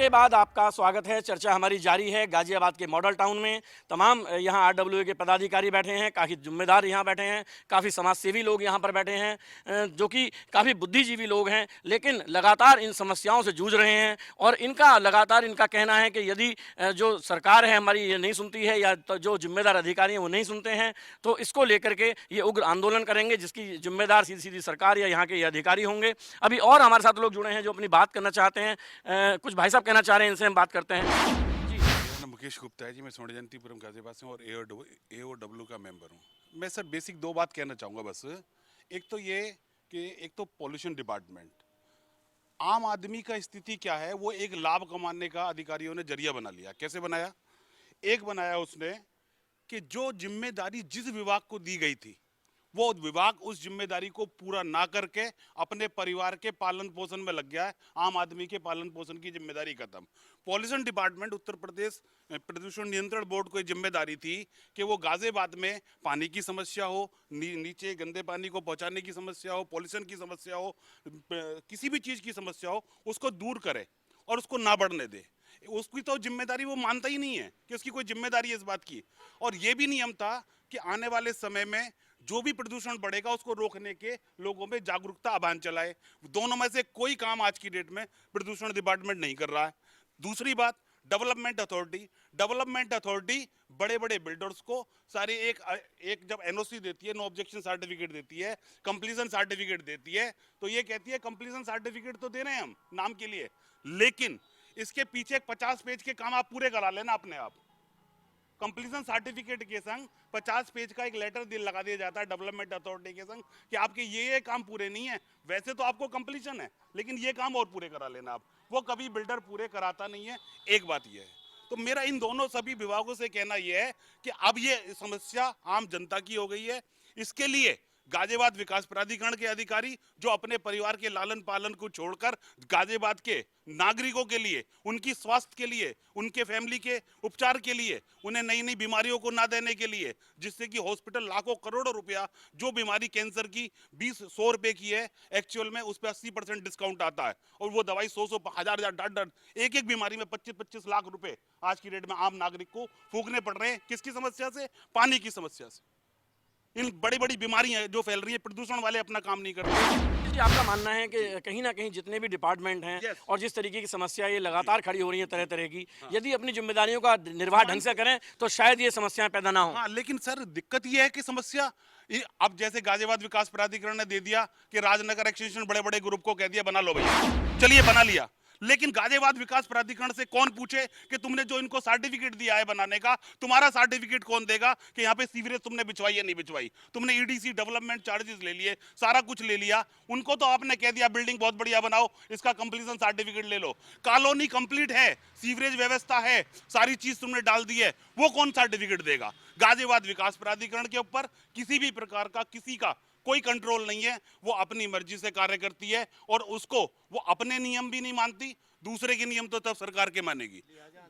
के बाद आपका स्वागत है। चर्चा हमारी जारी है गाजियाबाद के मॉडल टाउन में। तमाम यहाँ आरडब्ल्यूए के पदाधिकारी बैठे हैं, काफ़ी जिम्मेदार यहाँ बैठे हैं, काफ़ी समाजसेवी लोग यहाँ पर बैठे हैं, जो कि काफ़ी बुद्धिजीवी लोग हैं, लेकिन लगातार इन समस्याओं से जूझ रहे हैं। और इनका लगातार इनका कहना है कि यदि जो सरकार है हमारी ये नहीं सुनती है, या तो जो जिम्मेदार अधिकारी हैं वो नहीं सुनते हैं, तो इसको लेकर के ये उग्र आंदोलन करेंगे, जिसकी जिम्मेदार सीधी सीधी सरकार या यहाँ के ये अधिकारी होंगे। अभी और हमारे साथ लोग जुड़े हैं जो अपनी बात करना चाहते हैं। कुछ भाई साहब कहना चाह रहे हैं, इनसे हम बात करते हैं। जी, मेरा नाम मुकेश गुप्ता है जी। मैं सोनजंतीपुरम गाजियाबाद से हूँ और एओडब्ल्यू का मेंबर हूँ। मैं सर बेसिक दो बात कहना चाहूँगा बस। एक तो ये कि एक तो पॉल्यूशन डिपार्टमेंट, आम आदमी का स्थिति क्या है, वो एक लाभ कमाने का अधिकारियों ने जरिया बना लिया। कैसे बनाया? एक बनाया उसने कि जो जिम्मेदारी जिस विभाग को दी गई थी, वो विभाग उस जिम्मेदारी को पूरा ना करके अपने परिवार के पालन पोषण में लग गया है। आम आदमी के पालन पोषण की जिम्मेदारी खत्म। पॉल्यूशन डिपार्टमेंट, उत्तर प्रदेश प्रदूषण नियंत्रण बोर्ड को जिम्मेदारी थी कि वो गाजियाबाद में पानी की समस्या हो, नीचे गंदे पानी को पहुंचाने की समस्या हो, पॉल्यूशन की समस्या हो, किसी भी चीज़ की समस्या हो, उसको दूर करे और उसको ना बढ़ने दे। उसकी तो जिम्मेदारी वो मानता ही नहीं है कि उसकी कोई जिम्मेदारी है इस बात की। और ये भी नियम था कि आने वाले समय में जो भी प्रदूषण बढ़ेगा उसको रोकने के लोगों में जागरूकता अभियान चलाए। दोनों में से कोई काम आज की डेट में प्रदूषण डिपार्टमेंट नहीं कर रहा है। दूसरी बात, डेवलपमेंट अथॉरिटी बड़े बड़े बिल्डर्स को सारे एक जब एनओसी देती है, नो ऑब्जेक्शन सर्टिफिकेट देती है, कंप्लीशन सर्टिफिकेट देती है, तो ये कहती है कंप्लीशन सर्टिफिकेट तो दे रहे हैं हम नाम के लिए, लेकिन इसके पीछे 50 पेज के काम आप पूरे करा लेना अपने आप। कंप्लीशन सर्टिफिकेट के संग 50 पेज का एक लेटर लगा दिया जाता है डेवलपमेंट अथॉरिटी के संग कि आपके ये काम पूरे नहीं है। वैसे तो आपको कंप्लीशन है, लेकिन ये काम और पूरे करा लेना आप। वो कभी बिल्डर पूरे कराता नहीं है। एक बात ये है, तो मेरा इन दोनों सभी विभागों से कहना यह है कि अब ये समस्या आम जनता की हो गई है। इसके लिए गाजियाबाद विकास प्राधिकरण के अधिकारी जो अपने परिवार के लालन पालन को छोड़कर गाजियाबाद के नागरिकों के लिए, उनकी स्वास्थ्य के लिए, उनके फैमिली के उपचार के लिए, उन्हें नई नई बीमारियों को ना देने के लिए, जिससे कि हॉस्पिटल लाखों करोड़ों रुपया, जो बीमारी कैंसर की 20-100 रुपए की है, एक्चुअल में उस पर 80% डिस्काउंट आता है और वो दवाई 100 हजार डॉट एक एक बीमारी में 25-25 लाख रुपए आज की डेट में आम नागरिक को फूकने पड़ रहे हैं। किसकी समस्या से? पानी की समस्या से। इन बड़ी बड़ी बीमारियां जो फैल रही है, प्रदूषण वाले अपना काम नहीं कर रहे। जी, आपका मानना है कि कहीं ना कहीं जितने भी डिपार्टमेंट हैं Yes. और जिस तरीके की समस्या ये लगातार खड़ी हो रही है तरह तरह की, यदि अपनी जिम्मेदारियों का निर्वाह ढंग से करें तो शायद ये समस्याएं पैदा ना हो। हाँ, लेकिन सर दिक्कत ये है कि समस्या अब जैसे गाजियाबाद विकास प्राधिकरण ने दे दिया कि राजनगर एक्सटेंशन बड़े बड़े ग्रुप को कह दिया बना लो भैया, चलिए बना लिया। लेकिन गाजियाबाद विकास प्राधिकरण से कौन पूछे कि तुमने जो इनको सर्टिफिकेट दिया है बनाने का, तुम्हारा सर्टिफिकेट कौन देगा कि यहाँ पे सीवरेज तुमने बिछवाई या नहीं बिछवाई? तुमने ईडीसी डेवलपमेंट चार्जेस ले लिए, सारा कुछ ले लिया, उनको तो आपने कह दिया बिल्डिंग बहुत बढ़िया बनाओ, इसका कंप्लीशन सर्टिफिकेट ले लो। कॉलोनी कंप्लीट है, सीवरेज व्यवस्था है, सारी चीज तुमने डाल दी है, वो कौन सर्टिफिकेट देगा? गाजियाबाद विकास प्राधिकरण के ऊपर किसी भी प्रकार का किसी का कोई कंट्रोल नहीं है। वो अपनी मर्जी से कार्य करती है और उसको वो अपने नियम भी नहीं मानती, दूसरे के नियम तो तब सरकार के मानेगी।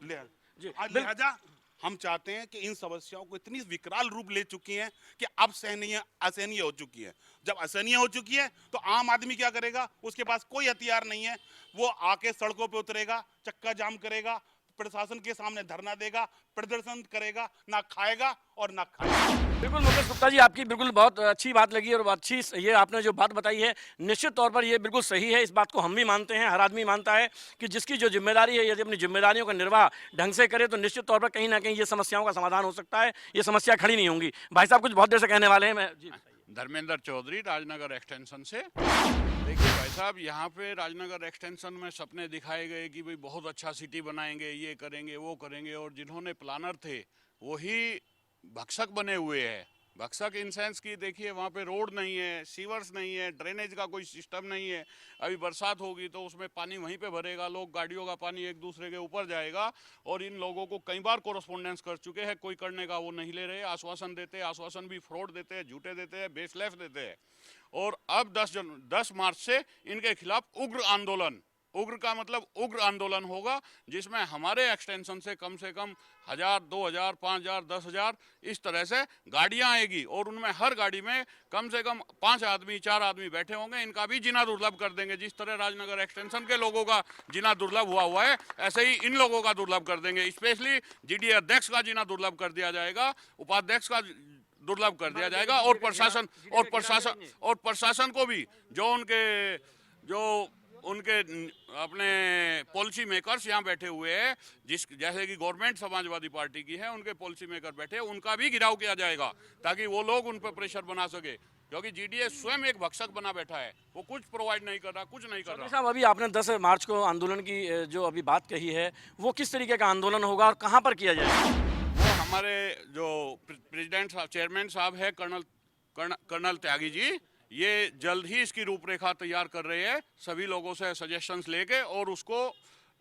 लिहाजा हम चाहते हैं कि इन समस्याओं को इतनी विकराल रूप ले चुकी हैं कि अब असहनीय हो चुकी है। जब असहनीय हो चुकी है तो आम आदमी क्या करेगा? उसके पास कोई हथियार नहीं है, वो आके सड़कों पे उतरेगा, चक्का जाम करेगा, प्रशासन के सामने धरना देगा, प्रदर्शन करेगा, ना खाएगा और ना खाएगा। बिल्कुल मुकेश गुप्ता जी, आपकी बिल्कुल बहुत अच्छी बात लगी और अच्छी ये आपने जो बात बताई है, निश्चित तौर पर ये बिल्कुल सही है। इस बात को हम भी मानते हैं, हर आदमी मानता है कि जिसकी जो जिम्मेदारी है, यदि अपनी जिम्मेदारियों का निर्वाह ढंग से करे तो निश्चित तौर पर कहीं ना कहीं ये समस्याओं का समाधान हो सकता है, ये समस्या खड़ी नहीं होंगी। भाई साहब कुछ बहुत देर से कहने वाले हैं। मैं जी, धर्मेंद्र चौधरी, राजनगर एक्सटेंशन से। देखिए भाई साहब, यहाँ पे राजनगर एक्सटेंशन में सपने दिखाए गए कि भाई बहुत अच्छा सिटी बनाएंगे, ये करेंगे वो करेंगे, और जिन्होंने प्लानर थे वही भक्षक बने हुए हैं। भक्षक इन सेंस की, देखिए वहाँ पे रोड नहीं है, सीवर्स नहीं है, ड्रेनेज का कोई सिस्टम नहीं है। अभी बरसात होगी तो उसमें पानी वहीं पे भरेगा, लोग गाड़ियों का पानी एक दूसरे के ऊपर जाएगा। और इन लोगों को कई बार कोरस्पोंडेंस कर चुके हैं, कोई करने का वो नहीं ले रहे, आश्वासन देते हैं, आश्वासन भी फ्रॉड देते हैं, झूठे देते हैं, बेसलेफ देते हैं। और अब 10 मार्च से इनके खिलाफ उग्र आंदोलन उग्र का मतलब उग्र आंदोलन होगा, जिसमें हमारे एक्सटेंशन से कम 1000, 2000, 5000, 10,000 इस तरह से गाड़ियां आएगी और उनमें हर गाड़ी में कम से कम 5 आदमी 4 आदमी बैठे होंगे। इनका भी जीना दुर्लभ कर देंगे। जिस तरह राजनगर एक्सटेंशन के लोगों का जीना दुर्लभ हुआ है, ऐसे ही इन लोगों का दुर्लभ कर देंगे। स्पेशली जीडीए अध्यक्ष का जीना दुर्लभ कर दिया जाएगा, उपाध्यक्ष का दुर्लभ कर दिया जाएगा, और प्रशासन को भी जो उनके अपने पॉलिसी मेकर्स यहाँ बैठे हुए हैं, जैसे कि गवर्नमेंट समाजवादी पार्टी की है, उनके पॉलिसी मेकर बैठे हैं, उनका भी गिराव किया जाएगा ताकि वो लोग उन पर प्रेशर बना सके। क्योंकि जीडीए स्वयं एक भक्षक बना बैठा है, वो कुछ प्रोवाइड नहीं कर रहा, कुछ नहीं कर रहा। साहब, अभी आपने 10 मार्च को आंदोलन की जो अभी बात कही है, वो किस तरीके का आंदोलन होगा और कहाँ पर किया जाएगा? वो हमारे जो प्रेसिडेंट साहब, चेयरमैन साहब है कर्नल त्यागी जी, ये जल्द ही इसकी रूपरेखा तैयार कर रहे हैं, सभी लोगों से सजेशंस लेके, और उसको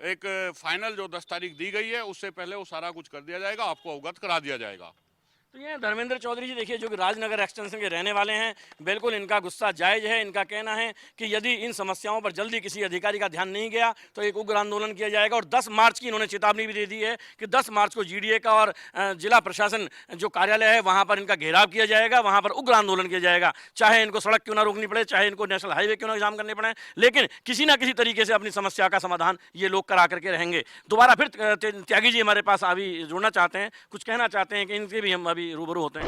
एक फाइनल जो 10 तारीख दी गई है उससे पहले वो सारा कुछ कर दिया जाएगा, आपको अवगत करा दिया जाएगा। तो ये धर्मेंद्र चौधरी जी, देखिए, जो कि राजनगर एक्सटेंशन के रहने वाले हैं, बिल्कुल इनका गुस्सा जायज़ है। इनका कहना है कि यदि इन समस्याओं पर जल्दी किसी अधिकारी का ध्यान नहीं गया तो एक उग्र आंदोलन किया जाएगा। और 10 मार्च की इन्होंने चेतावनी भी दे दी है कि 10 मार्च को जीडीए का और जिला प्रशासन जो कार्यालय है वहाँ पर इनका घेराव किया जाएगा, वहाँ पर उग्र आंदोलन किया जाएगा। चाहे इनको सड़क क्यों ना रोकनी पड़े, चाहे इनको नेशनल हाईवे क्यों ना जाम करने पड़े, लेकिन किसी ना किसी तरीके से अपनी समस्या का समाधान ये लोग करा करके रहेंगे। दोबारा फिर त्यागी जी हमारे पास अभी जुड़ना चाहते हैं, कुछ कहना चाहते हैं कि इनसे भी हम अभी रूबरू होते हैं।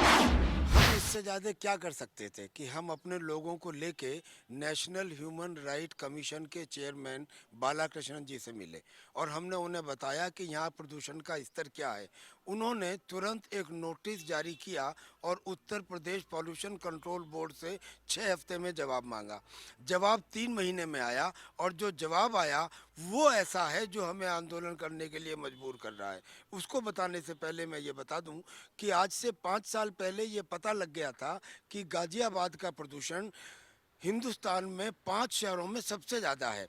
हम इससे ज़्यादा क्या कर सकते थे कि हम अपने लोगों को लेके नेशनल ह्यूमन राइट कमीशन के चेयरमैन बालाकृष्णन जी से मिले और हमने उन्हें बताया कि यहाँ प्रदूषण का स्तर क्या है। उन्होंने तुरंत एक नोटिस जारी किया और Uttar Pradesh pollution control board से 6 हफ्ते में जवाब मांगा। जवाब 3 महीने में आया और जो जवाब आया वो ऐसा है जो हमें आंदोलन करने के लिए मजबूर कर रहा है। उसको बताने से पहले मैं ये बता दूं कि आज से 5 साल पहले ये पता लग गया था कि गाजियाबाद का प्रदूषण हिंदुस्तान में 5 शहरों में सबसे ज़्यादा है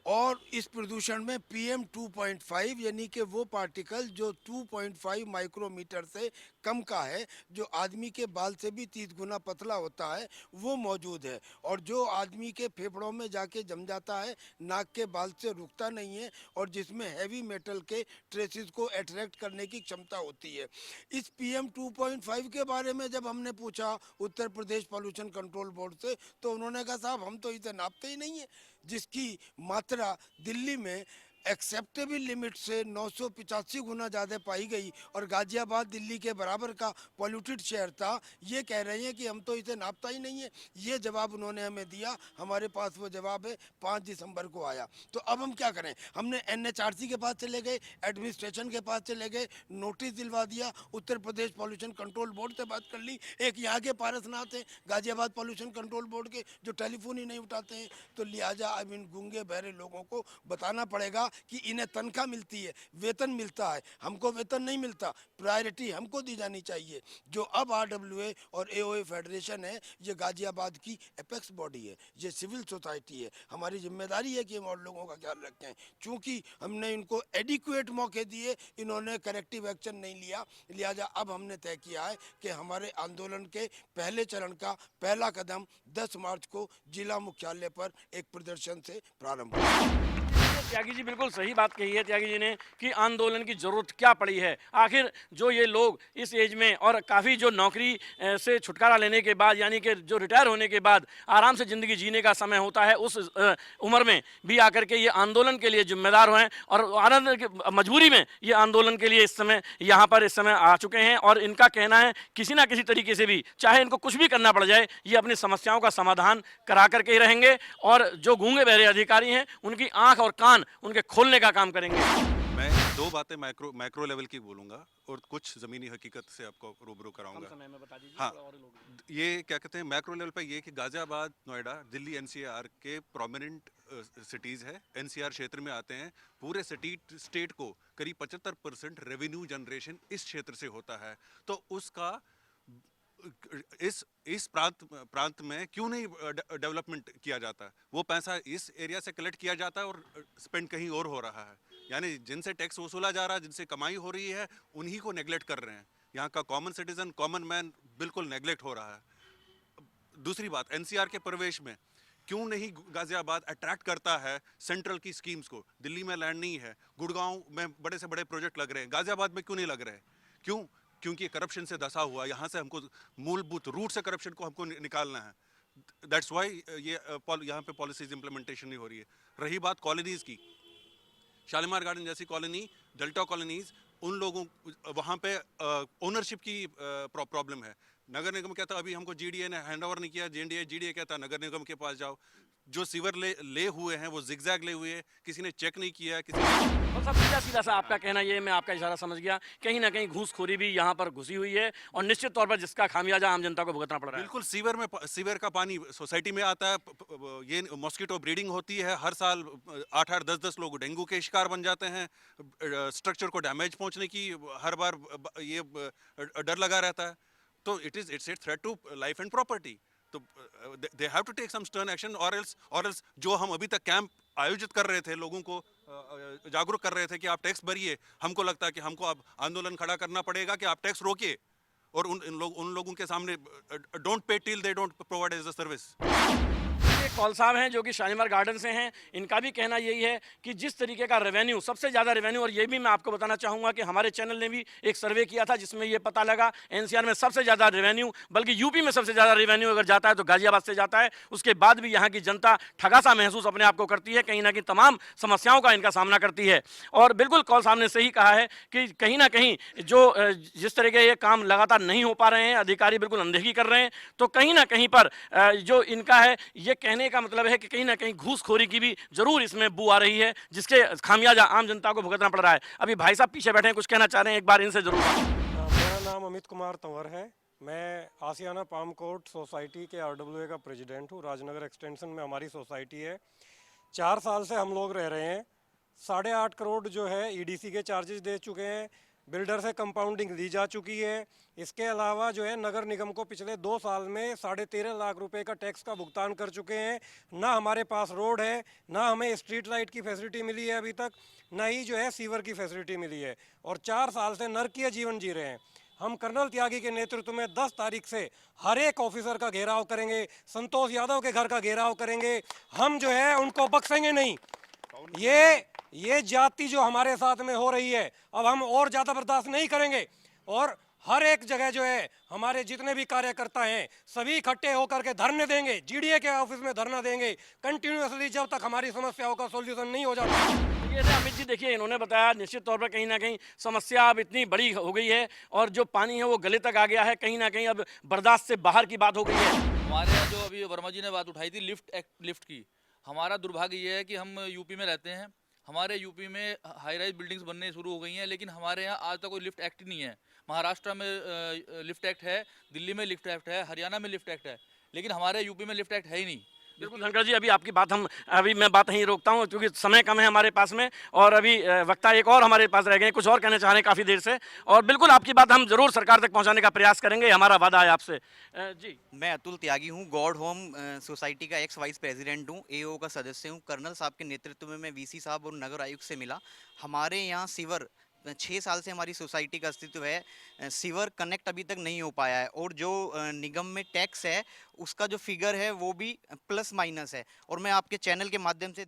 और इस प्रदूषण में PM 2.5 यानी कि वो पार्टिकल जो 2.5 माइक्रोमीटर से कम का है, जो आदमी के बाल से भी 30 गुना पतला होता है, वो मौजूद है और जो आदमी के फेफड़ों में जाके जम जाता है, नाक के बाल से रुकता नहीं है और जिसमें हैवी मेटल के ट्रेसेस को अट्रैक्ट करने की क्षमता होती है। इस PM 2.5 के बारे में जब हमने पूछा Uttar Pradesh pollution control board से, तो उन्होंने कहा साहब हम तो इसे नापते ही नहीं है, जिसकी मात्रा दिल्ली में एक्सेप्टेबल लिमिट से 985 गुना ज़्यादा पाई गई और गाजियाबाद दिल्ली के बराबर का पॉल्यूटेड शहर था। ये कह रहे हैं कि हम तो इसे नापता ही नहीं है। ये जवाब उन्होंने हमें दिया, हमारे पास वो जवाब है 5 दिसंबर को आया। तो अब हम क्या करें? हमने NHRC के पास चले गए, एडमिनिस्ट्रेशन के पास चले गए, नोटिस दिलवा दिया, Uttar Pradesh pollution control board से बात कर ली। एक यहाँ के पारसनाथ हैं गाजियाबाद पॉल्यूशन कंट्रोल बोर्ड के जो टेलीफोन ही नहीं उठाते हैं। तो लिहाजा इन गूंगे बहरे लोगों को बताना पड़ेगा कि इन्हें तनख्वाह मिलती है, वेतन मिलता है, हमको वेतन नहीं मिलता, प्रायोरिटी हमको दी जानी चाहिए। जो अब RWA और AOA फेडरेशन है, ये गाजियाबाद की एपेक्स बॉडी है, ये सिविल सोसाइटी है। हमारी जिम्मेदारी है कि हम और लोगों का ख्याल रखें। चूँकि हमने इनको एडिक्वेट मौके दिए, इन्होंने करेक्टिव एक्शन नहीं लिया, लिहाजा अब हमने तय किया है कि हमारे आंदोलन के पहले चरण का पहला कदम 10 मार्च को जिला मुख्यालय पर एक प्रदर्शन से प्रारंभ होगा। त्यागी जी बिल्कुल सही बात कही है त्यागी जी ने कि आंदोलन की ज़रूरत क्या पड़ी है। आखिर जो ये लोग इस एज में और काफ़ी जो नौकरी से छुटकारा लेने के बाद, यानी कि जो रिटायर होने के बाद आराम से ज़िंदगी जीने का समय होता है, उस उम्र में भी आकर के ये आंदोलन के लिए जिम्मेदार हैं और आनंद की मजबूरी में ये आंदोलन के लिए इस समय यहाँ पर इस समय आ चुके हैं। और इनका कहना है किसी ना किसी तरीके से भी, चाहे इनको कुछ भी करना पड़ जाए, ये अपनी समस्याओं का समाधान करा करके ही रहेंगे और जो गूंगे बहरे अधिकारी हैं उनकी आँख और कान उनके खोलने का काम करेंगे। मैं 2 बातें मैक्रो लेवल की बोलूंगा और कुछ ज़मीनी हकीकत से आपको रूबरू कराऊंगा। समय में बता दीजिए। हाँ, और लोग ये क्या कहते हैं मैक्रो लेवल पे, ये कि गाजियाबाद, नोएडा, दिल्ली NCR के प्रोमिनेंट सिटीज़ है, NCR क्षेत्र में आते हैं। पूरे स्टेट को करीब 75% रेवेन्यू जनरेशन इस क्षेत्र से होता है। तो उसका इस प्रांत में क्यों नहीं डेवलपमेंट किया जाता? वो पैसा इस एरिया से कलेक्ट किया जाता है और स्पेंड कहीं और हो रहा है। यानी जिनसे टैक्स वसूला जा रहा है, जिनसे कमाई हो रही है, उन्हीं को नेगलेक्ट कर रहे हैं। यहाँ का कॉमन सिटीजन, कॉमन मैन बिल्कुल नेगलेक्ट हो रहा है। दूसरी बात, NCR के प्रवेश में क्यों नहीं गाजियाबाद अट्रैक्ट करता है सेंट्रल की स्कीम्स को? दिल्ली में लैंड नहीं है, गुड़गांव में बड़े से बड़े प्रोजेक्ट लग रहे हैं, गाजियाबाद में क्यों नहीं लग रहे? क्यों? क्योंकि करप्शन से धसा हुआ है। यहाँ से हमको मूलभूत रूट से करप्शन को हमको निकालना है। दैट्स वाई ये यहाँ पे पॉलिसीज इंप्लीमेंटेशन नहीं हो रही है। रही बात कॉलोनीज की, शालीमार गार्डन जैसी कॉलोनी, डेल्टा कॉलोनीज, उन लोगों वहाँ पे ओनरशिप की प्रॉब्लम है। नगर निगम कहता अभी हमको जीडीए ने हैंड ओवर नहीं किया, जीडीए कहता नगर निगम के पास जाओ। जो सीवर ले हुए हैं वो जिगजैग ले हुए हैं, किसी ने चेक नहीं किया, किसी ने और सब सीधा सीधा सा आपका कहना ये, मैं आपका इशारा समझ गया, कहीं ना कहीं घूसखोरी भी यहाँ पर घुसी हुई है और निश्चित तौर पर जिसका खामियाजा आम जनता को भुगतना पड़ रहा है। बिल्कुल। सीवर का पानी सोसाइटी में आता है, ये मॉस्किटो ब्रीडिंग होती है, हर साल 8-8 10-10 लोग डेंगू के शिकार बन जाते हैं, स्ट्रक्चर को डैमेज पहुंचने की हर बार ये डर लगा रहता है। तो it's a threat to life and property. तो they have to take some stern action, और एल्स जो हम अभी तक कैंप आयोजित कर रहे थे, लोगों को जागरूक कर रहे थे कि आप टैक्स भरिए, हमको लगता है कि हमको अब आंदोलन खड़ा करना पड़ेगा कि आप टैक्स रोकिए और उन लोगों के सामने don't pay till they don't provide as a service. ये कौल साहब हैं जो कि शालीमार गार्डन से हैं, इनका भी कहना यही है कि जिस तरीके का रेवेन्यू, सबसे ज़्यादा रेवेन्यू, और ये भी मैं आपको बताना चाहूँगा कि हमारे चैनल ने भी एक सर्वे किया था जिसमें ये पता लगा एनसीआर में सबसे ज़्यादा रेवेन्यू, बल्कि यूपी में सबसे ज़्यादा रेवेन्यू अगर जाता है तो गाजियाबाद से जाता है। उसके बाद भी यहाँ की जनता ठगासा महसूस अपने आप को करती है, कहीं ना कहीं तमाम समस्याओं का इनका सामना करती है। और बिल्कुल कौल साहब ने सही कहा है कि कहीं ना कहीं जो जिस तरह के ये काम लगातार नहीं हो पा रहे हैं, अधिकारी बिल्कुल अनदेखी कर रहे हैं, तो कहीं ना कहीं पर जो इनका है, ये कहने का मतलब है कि कहीं ना कहीं घूसखोरी की भी जरूर इसमें बू आ रही है, जिसके खामियाजा आम जनता को भुगतना पड़ रहा है। अभी भाई साहब पीछे बैठे हैं, कुछ कहना चाह रहे हैं, एक बार इनसे जरूर। मेरा नाम अमित कुमार तंवर है। मैं आसियाना पाम कोर्ट सोसाइटी के आरडब्ल्यूए का प्रेसिडेंट हूँ। राजनगर एक्सटेंशन में हमारी सोसाइटी है। 4 साल से हम लोग रह रहे हैं। 8.5 करोड़ जो है ईडीसी के चार्जेस दे चुके हैं, बिल्डर से कंपाउंडिंग ली जा चुकी है। इसके अलावा जो है नगर निगम को पिछले 2 साल में 13.5 लाख रुपए का टैक्स का भुगतान कर चुके हैं। ना हमारे पास रोड है, ना हमें स्ट्रीट लाइट की फैसिलिटी मिली है अभी तक, ना ही जो है सीवर की फैसिलिटी मिली है, और 4 साल से नरकीय जीवन जी रहे हैं। हम कर्नल त्यागी के नेतृत्व में 10 तारीख से हर एक ऑफिसर का घेराव करेंगे, संतोष यादव के घर का घेराव करेंगे। हम जो है उनको बख्शेंगे नहीं। ये जाति जो हमारे साथ में हो रही है, अब हम और ज़्यादा बर्दाश्त नहीं करेंगे। और हर एक जगह जो है हमारे जितने भी कार्यकर्ता हैं सभी इकट्ठे होकर के धरने देंगे, जीडीए के ऑफिस में धरना देंगे कंटिन्यूअसली, जब तक हमारी समस्याओं का सॉल्यूशन नहीं हो जाता। ये थे अमित जी, देखिए इन्होंने बताया निश्चित तौर पर कहीं ना कहीं समस्या अब इतनी बड़ी हो गई है और जो पानी है वो गले तक आ गया है, कहीं ना कहीं अब बर्दाश्त से बाहर की बात हो गई है। हमारे यहाँ जो अभी वर्मा जी ने बात उठाई थी लिफ्ट की, हमारा दुर्भाग्य ये है कि हम यूपी में रहते हैं। हमारे यूपी में हाई राइज बिल्डिंग्स बनने शुरू हो गई हैं, लेकिन हमारे यहाँ आज तक कोई लिफ्ट एक्ट नहीं है। महाराष्ट्र में लिफ्ट एक्ट है, दिल्ली में लिफ्ट एक्ट है, हरियाणा में लिफ्ट एक्ट है, लेकिन हमारे यूपी में लिफ्ट एक्ट है ही नहीं। बिल्कुल धनकर जी, अभी आपकी बात मैं बात यहीं रोकता हूँ क्योंकि समय कम है हमारे पास में, और अभी वक्ता एक और हमारे पास रह गए, कुछ और कहना चाह रहे हैं काफ़ी देर से, और बिल्कुल आपकी बात हम जरूर सरकार तक पहुँचाने का प्रयास करेंगे, हमारा वादा है आपसे। जी, मैं अतुल त्यागी हूँ, गॉड होम सोसाइटी का एक्स वाइस प्रेसिडेंट हूँ, एओ का सदस्य हूँ। कर्नल साहब के नेतृत्व में मैं वीसी साहब और नगर आयुक्त से मिला। हमारे यहाँ सीवर 6 साल से हमारी सोसाइटी का अस्तित्व है, सीवर कनेक्ट अभी तक नहीं हो पाया है, और जो निगम में टैक्स है उसका जो फिगर है वो भी प्लस माइनस है, और मैं आपके चैनल के माध्यम से